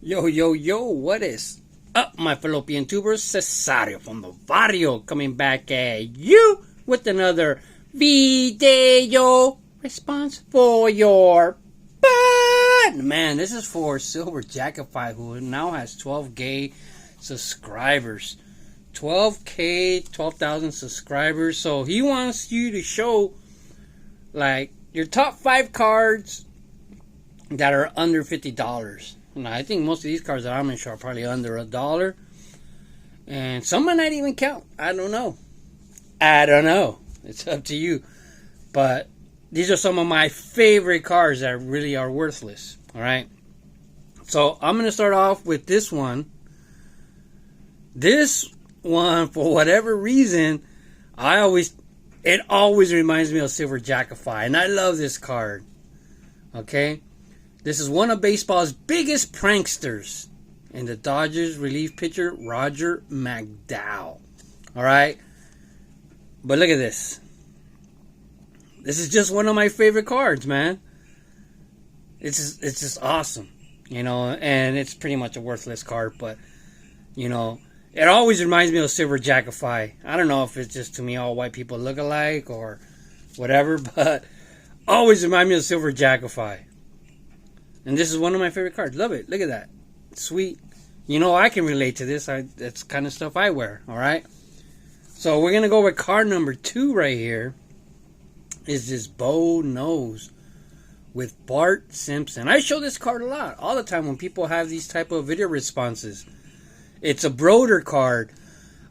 Yo, yo, yo, what is up, my fallopian tubers? Cesario from the barrio coming back at you with another video response for your butt. Man, this is for Silverjackify, who now has 12K subscribers. 12K, 12,000 subscribers. So he wants you to show, like, your top 5 cards that are under $50. Now, I think most of these cards that I'm going to show are probably under $1. And some might not even count. I don't know. It's up to you. But these are some of my favorite cards that really are worthless. Alright? So, I'm going to start off with this one. This one, for whatever reason, it always reminds me of Silverjackify. And I love this card. Okay? This is one of baseball's biggest pranksters, and the Dodgers relief pitcher Roger McDowell. All right, but look at this. This is just one of my favorite cards, man. It's just awesome, and it's pretty much a worthless card, but it always reminds me of Silverjackify. I don't know if it's just to me all white people look alike or whatever, but always remind me of Silverjackify. And this is one of my favorite cards. Love it. Look at that. Sweet. I can relate to this. That's kind of stuff I wear. Alright? So we're going to go with card number 2 right here. Is this bow nose with Bart Simpson. I show this card a lot. All the time when people have these type of video responses. It's a Broder card.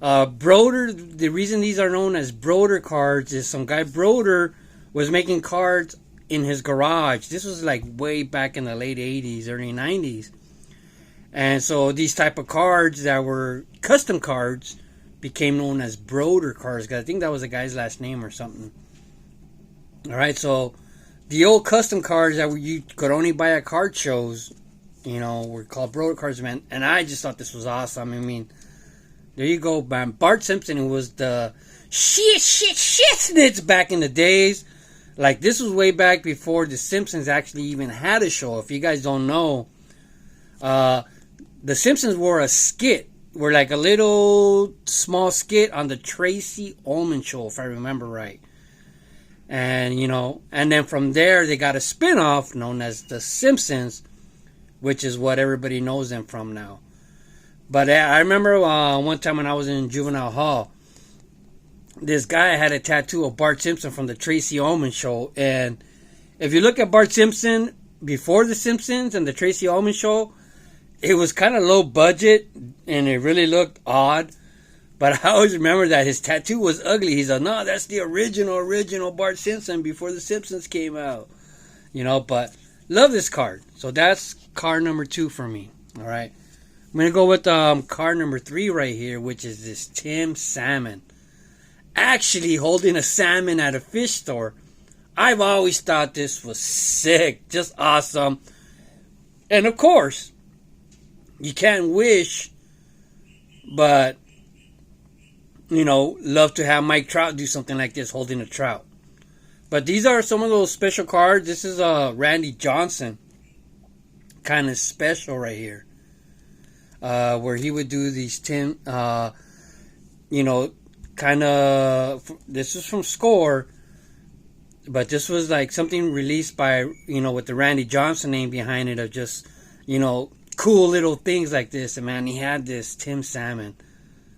Broder, the reason these are known as Broder cards is some guy Broder was making cards in his garage. This was like way back in the late 80s, early 90s. And so these type of cards that were custom cards became known as Broder cards, because I think that was the guy's last name or something. Alright, so the old custom cards that you could only buy at card shows, were called Broder cards, man. And I just thought this was awesome. I mean, there you go, man. Bart Simpson, who was the shit back in the days. Like, this was way back before The Simpsons actually even had a show. If you guys don't know, The Simpsons were a skit. Were like a little small skit on the Tracy Ullman show, if I remember right. And, and then from there, they got a spin-off known as The Simpsons, which is what everybody knows them from now. But I remember one time when I was in juvenile hall, this guy had a tattoo of Bart Simpson from the Tracy Ullman show. And if you look at Bart Simpson before The Simpsons and the Tracy Ullman show, it was kind of low budget and it really looked odd. But I always remember that his tattoo was ugly. He's like, no, that's the original Bart Simpson before The Simpsons came out. But love this card. So that's card number 2 for me. All right. I'm going to go with card number 3 right here, which is this Tim Salmon. Actually holding a salmon at a fish store. I've always thought this was sick. Just awesome. And of course, you can't wish, but, love to have Mike Trout do something like this, holding a trout. But these are some of those special cards. This is a Randy Johnson kind of special right here. Where he would do these kind of, this is from Score, but this was like something released by, with the Randy Johnson name behind it, of just, cool little things like this. And man, he had this Tim Salmon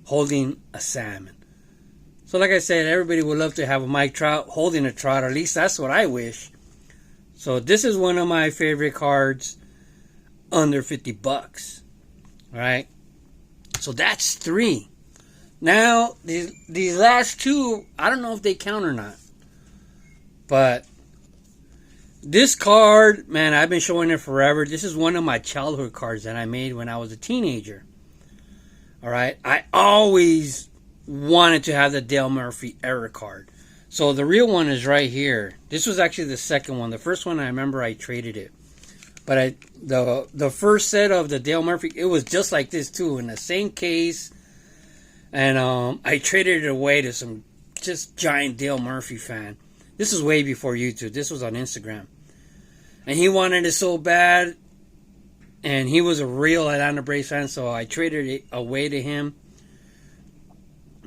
holding a salmon. So like I said, everybody would love to have a Mike Trout holding a trout, or at least that's what I wish. So this is one of my favorite cards under $50. Alright, so that's 3. Now, these last 2, I don't know if they count or not. But this card, man, I've been showing it forever. This is one of my childhood cards that I made when I was a teenager. Alright, I always wanted to have the Dale Murphy era card. So the real one is right here. This was actually the second one. The first one, I remember I traded it. But the first set of the Dale Murphy, it was just like this too, in the same case. And I traded it away to some just giant Dale Murphy fan. This was way before YouTube. This was on Instagram. And he wanted it so bad. And he was a real Atlanta Braves fan, so I traded it away to him.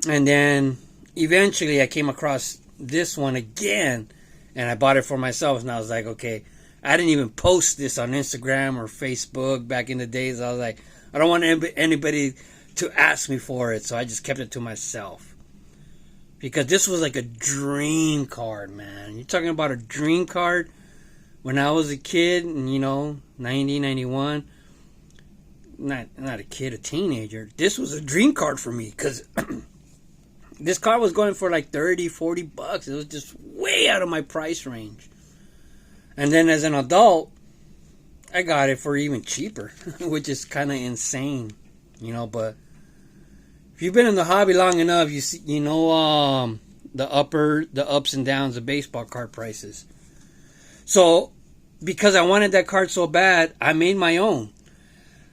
And then eventually I came across this one again, and I bought it for myself. And I was like, okay, I didn't even post this on Instagram or Facebook back in the days. I was like, I don't want anybody to ask me for it, so I just kept it to myself. Because this was like a dream card, man. You're talking about a dream card. When I was a kid, and 90, 91, not a kid, a teenager, this was a dream card for me, because this card was going for like 30, 40 bucks. It was just way out of my price range. And then as an adult, I got it for even cheaper, which is kind of insane, but if you've been in the hobby long enough, the ups and downs of baseball card prices. So, because I wanted that card so bad, I made my own.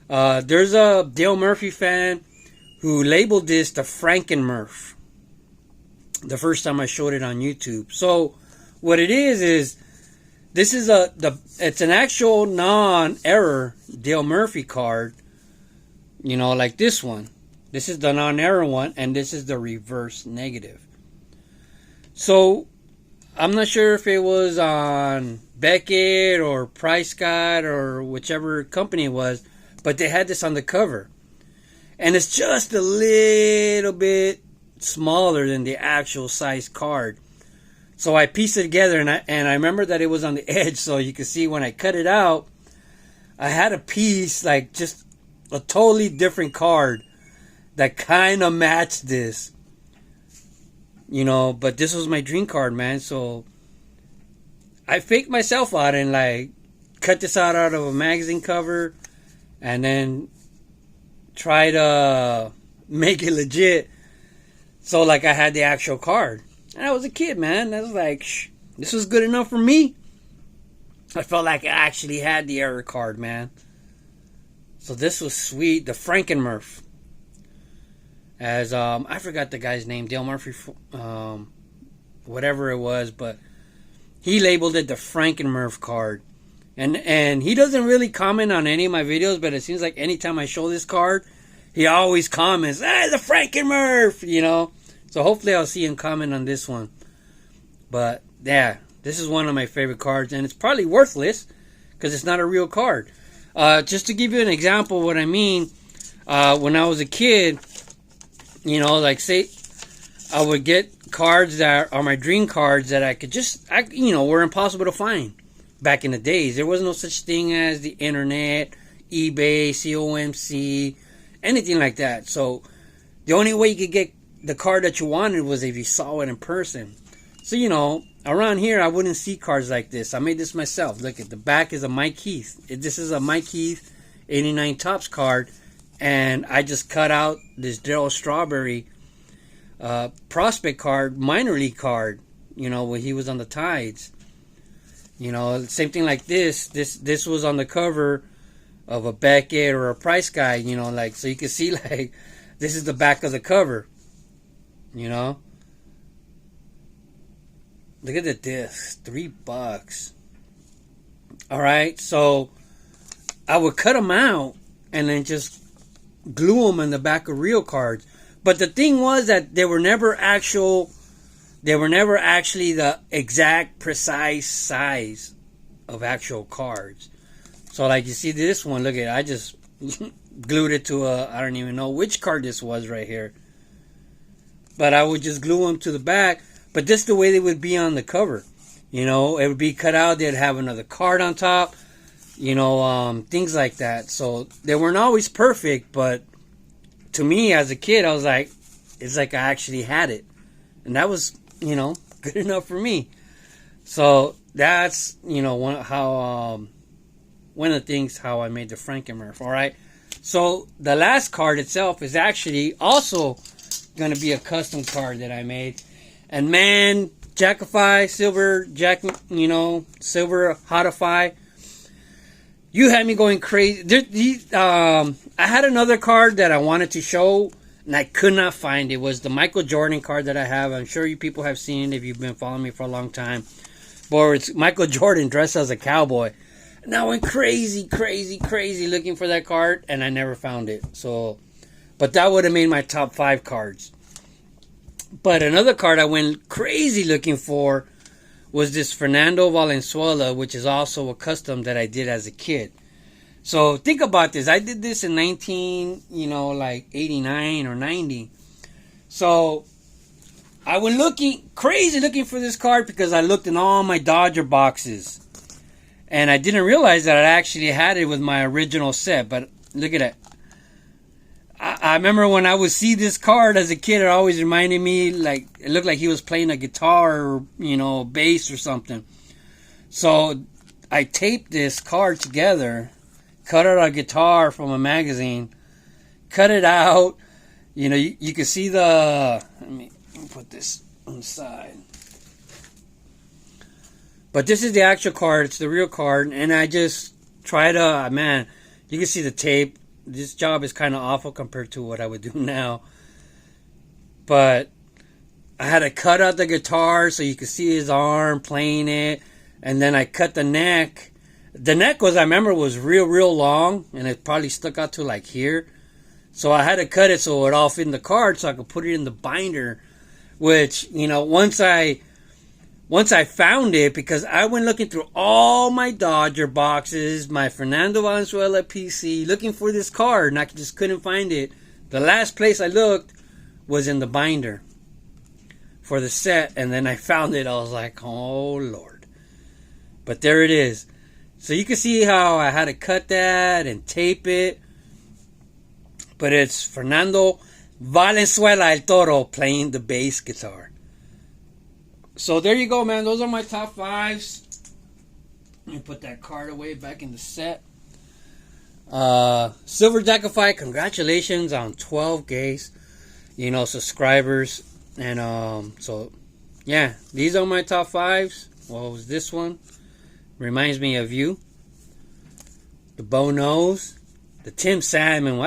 There's a Dale Murphy fan who labeled this the Frankenmurph the first time I showed it on YouTube. So, what it is this is it's an actual non-error Dale Murphy card, like this one. This is the non-error one, and this is the reverse negative. So, I'm not sure if it was on Beckett or Price Guide or whichever company it was, but they had this on the cover. And it's just a little bit smaller than the actual size card. So I pieced it together, and I remember that it was on the edge, so you can see when I cut it out, I had a piece, like just a totally different card that kind of matched this. But this was my dream card, man. So I faked myself out and like cut this out of a magazine cover, and then try to make it legit. So like I had the actual card. And I was a kid, man. I was like, this was good enough for me. I felt like I actually had the error card, man. So this was sweet. The Frankenmurph. As I forgot the guy's name, Dale Murphy, whatever it was, but he labeled it the Frankenmurph card. And he doesn't really comment on any of my videos, but it seems like anytime I show this card, he always comments, "Hey, the Frankenmurph," So hopefully I'll see him comment on this one. But yeah, this is one of my favorite cards, and it's probably worthless because it's not a real card. Just to give you an example of what I mean, when I was a kid, like say I would get cards that are my dream cards that I could were impossible to find. Back in the days, there was no such thing as the internet, eBay, COMC, anything like that. So the only way you could get the card that you wanted was if you saw it in person. So, around here, I wouldn't see cards like this. I made this myself. Look, at the back is a Mike Heath. This is a Mike Heath 89 Topps card. And I just cut out this Darryl Strawberry prospect card, minor league card, when he was on the Tides. Same thing like this. This was on the cover of a Beckett or a Price Guide, so you can see, like, this is the back of the cover. Look at the disc, $3. Alright, so I would cut them out and then just glue them in the back of real cards. But the thing was that they were never actually the exact precise size of actual cards. So like you see this one, look at it, I just glued it to I don't even know which card this was right here. But I would just glue them to the back. But this is the way they would be on the cover. It would be cut out. They'd have another card on top. Things like that. So they weren't always perfect. But to me, as a kid, I was like, it's like I actually had it. And that was, good enough for me. So that's, one of the things how I made the Frankenmurph. All right. So the last card itself is actually also going to be a custom card that I made. And man, Jackify, Silverjackify, you had me going crazy. I had another card that I wanted to show, and I could not find it. It was the Michael Jordan card that I have. I'm sure you people have seen it if you've been following me for a long time. But it's Michael Jordan dressed as a cowboy. And I went crazy looking for that card, and I never found it. So, but that would have made my top 5 cards. But another card I went crazy looking for was this Fernando Valenzuela, which is also a custom that I did as a kid. So think about this. I did this in 89 or 90. So I went crazy looking for this card because I looked in all my Dodger boxes. And I didn't realize that I actually had it with my original set. But look at that. I remember when I would see this card as a kid, it always reminded me, like, it looked like he was playing a guitar or, bass or something. So I taped this card together, cut out a guitar from a magazine, cut it out. You can see let me put this on the side. But this is the actual card. It's the real card. And I just try to, man, you can see the tape. This job is kind of awful compared to what I would do now. But I had to cut out the guitar so you could see his arm playing it. And then I cut the neck. The neck I remember, was real long. And it probably stuck out to like here. So I had to cut it so it would all fit in the card so I could put it in the binder. Which, once I found it, because I went looking through all my Dodger boxes, my Fernando Valenzuela PC, looking for this card, and I just couldn't find it. The last place I looked was in the binder for the set, and then I found it. I was like, oh, Lord. But there it is. So you can see how I had to cut that and tape it. But it's Fernando Valenzuela El Toro playing the bass guitar. So there you go, man. Those are my top 5s. Let me put that card away back in the set. Silverjackify, congratulations on 12Ks, subscribers. And so, yeah, these are my top 5s. What was this one? Reminds me of you. The Bow Nose. The Tim Salmon,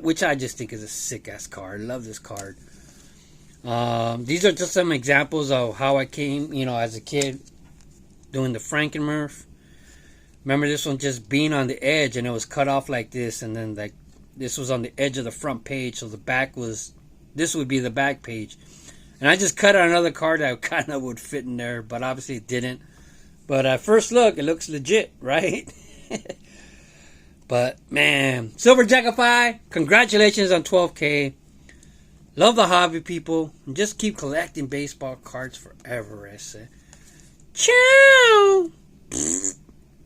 which I just think is a sick-ass card. Love this card. These are just some examples of how I came, as a kid, doing the Frankenmurph. Remember this one just being on the edge, and it was cut off like this, and then like this was on the edge of the front page, so the back was, this would be the back page. And I just cut out another card that kind of would fit in there, but obviously it didn't. But at first look, it looks legit, right? But man, Silverjackify, congratulations on 12K. Love the hobby, people. And just keep collecting baseball cards forever, I say. Ciao!